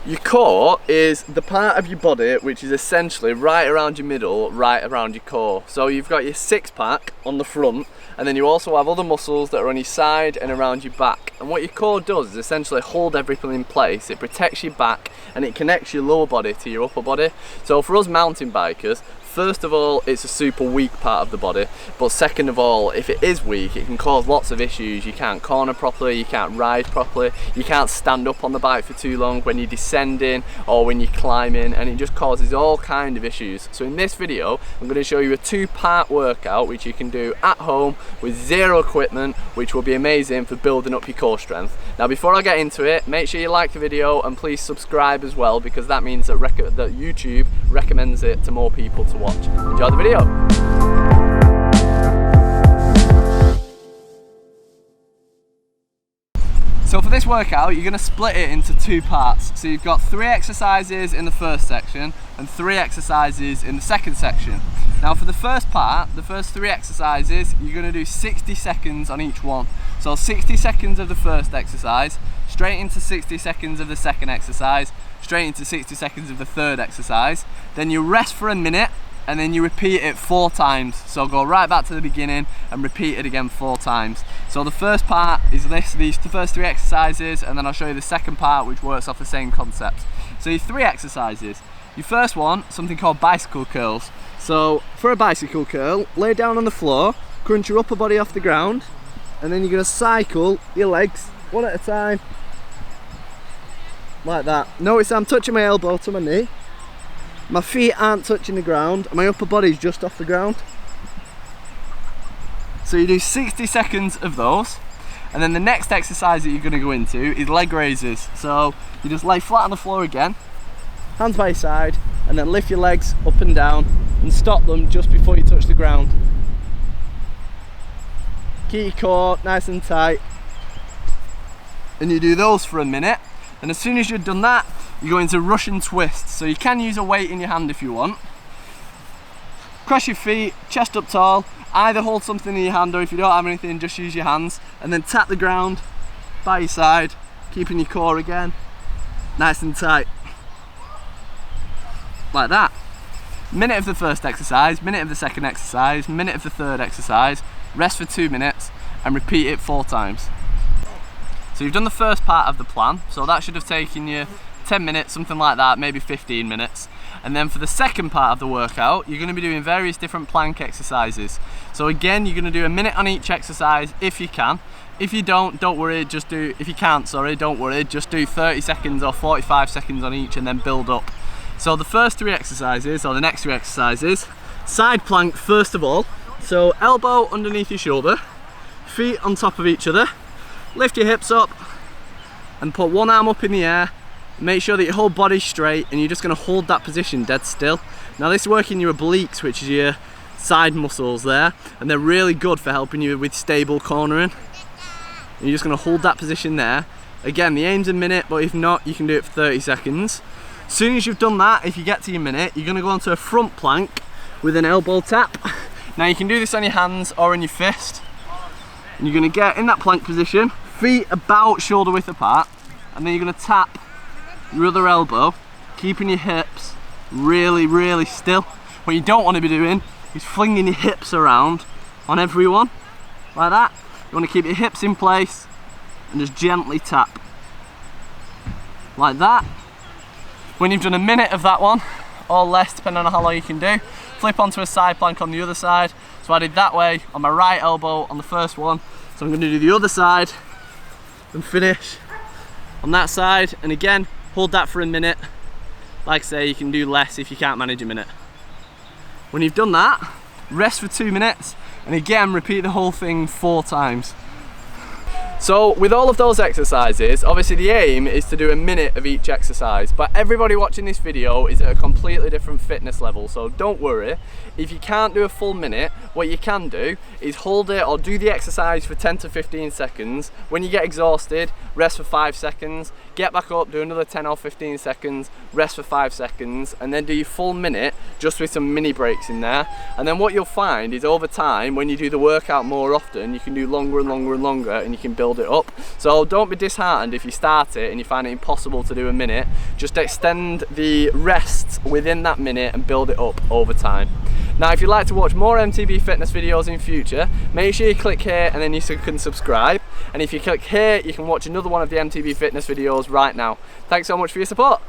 Your core is the part of your body which is essentially right around your middle, right around your core. So you've got your six pack on the front, and then you also have other muscles that are on your side and around your back. And what your core does is essentially hold everything in place. It protects your back and it connects your lower body to your upper body. So for us mountain bikers, first of all, it's a super weak part of the body, but second of all, if it is weak, it can cause lots of issues. You can't corner properly, you can't ride properly, you can't stand up on the bike for too long when you're descending or when you're climbing, and it just causes all kind of issues. So in this video, I'm going to show you a two-part workout which you can do at home with zero equipment, which will be amazing for building up your core strength. Now before I get into it, make sure you like the video and please subscribe as well, because that means that YouTube recommends it to more people to watch. Enjoy the video. So for this workout, you're going to split it into two parts. So you've got 3 exercises in the first section and 3 exercises in the second section. Now for the first part, the first 3 exercises, you're going to do 60 seconds on each one. So 60 seconds of the first exercise, straight into 60 seconds of the second exercise, straight into 60 seconds of the third exercise. Then you rest for a minute, and then you repeat it 4 times. So go right back to the beginning and repeat it again 4 times. So the first part is these first 3 exercises, and then I'll show you the second part which works off the same concepts. So your 3 exercises. Your first one, something called bicycle curls. So for a bicycle curl, lay down on the floor, crunch your upper body off the ground, and then you're going to cycle your legs one at a time, like that. Notice I'm touching my elbow to my knee. My feet aren't touching the ground, and my upper body's just off the ground. So you do 60 seconds of those, and then the next exercise that you're going to go into is leg raises. So you just lay flat on the floor again, hands by your side, and then lift your legs up and down and stop them just before you touch the ground. Keep your core nice and tight, and you do those for a minute. And as soon as you've done that, you go into Russian twist. So you can use a weight in your hand if you want. Cross your feet, chest up tall, either hold something in your hand, or if you don't have anything, just use your hands, and then tap the ground by your side, keeping your core again nice and tight, like that. Minute of the first exercise, minute of the second exercise, minute of the third exercise, rest for 2 minutes, and repeat it 4 times. So you've done the first part of the plan, so that should have taken you 10 minutes, something like that, maybe 15 minutes. And then for the second part of the workout, you're going to be doing various different plank exercises. So again, you're going to do a minute on each exercise if you can. If you don't worry, if you can't, don't worry, just do 30 seconds or 45 seconds on each and then build up. So the first 3 exercises, or the next 3 exercises, side plank first of all. So elbow underneath your shoulder, feet on top of each other, lift your hips up and put one arm up in the air. Make sure that your whole body's straight, and you're just going to hold that position dead still. Now this is working your obliques, which is your side muscles there, and they're really good for helping you with stable cornering. And you're just going to hold that position there. Again, the aim's a minute, but if not, you can do it for 30 seconds. As soon as you've done that, if you get to your minute, you're going to go onto a front plank with an elbow tap. Now you can do this on your hands or in your fist. And you're going to get in that plank position, feet about shoulder width apart, and then you're going to tap your other elbow, keeping your hips really still. What you don't want to be doing is flinging your hips around on everyone, like that. You want to keep your hips in place and just gently tap, like that. When you've done a minute of that one, or less depending on how long you can do, flip onto a side plank on the other side. So I did that way on my right elbow on the first one, so I'm going to do the other side and finish on that side, and again hold that for a minute. Like I say, you can do less if you can't manage a minute. When you've done that, rest for 2 minutes, and again repeat the whole thing 4 times. So with all of those exercises, obviously the aim is to do a minute of each exercise, but everybody watching this video is at a completely different fitness level, so don't worry. If you can't do a full minute, what you can do is hold it or do the exercise for 10 to 15 seconds. When you get exhausted, rest for 5 seconds, get back up, do another 10 or 15 seconds, rest for 5 seconds, and then do your full minute just with some mini breaks in there. And then what you'll find is over time, when you do the workout more often, you can do longer and longer and longer, and you can build build it up. So don't be disheartened if you start it and you find it impossible to do a minute. Just extend the rests within that minute and build it up over time. Now, if you'd like to watch more MTB Fitness videos in future, make sure you click here and then you can subscribe. And if you click here, you can watch another one of the MTB Fitness videos right now. Thanks so much for your support.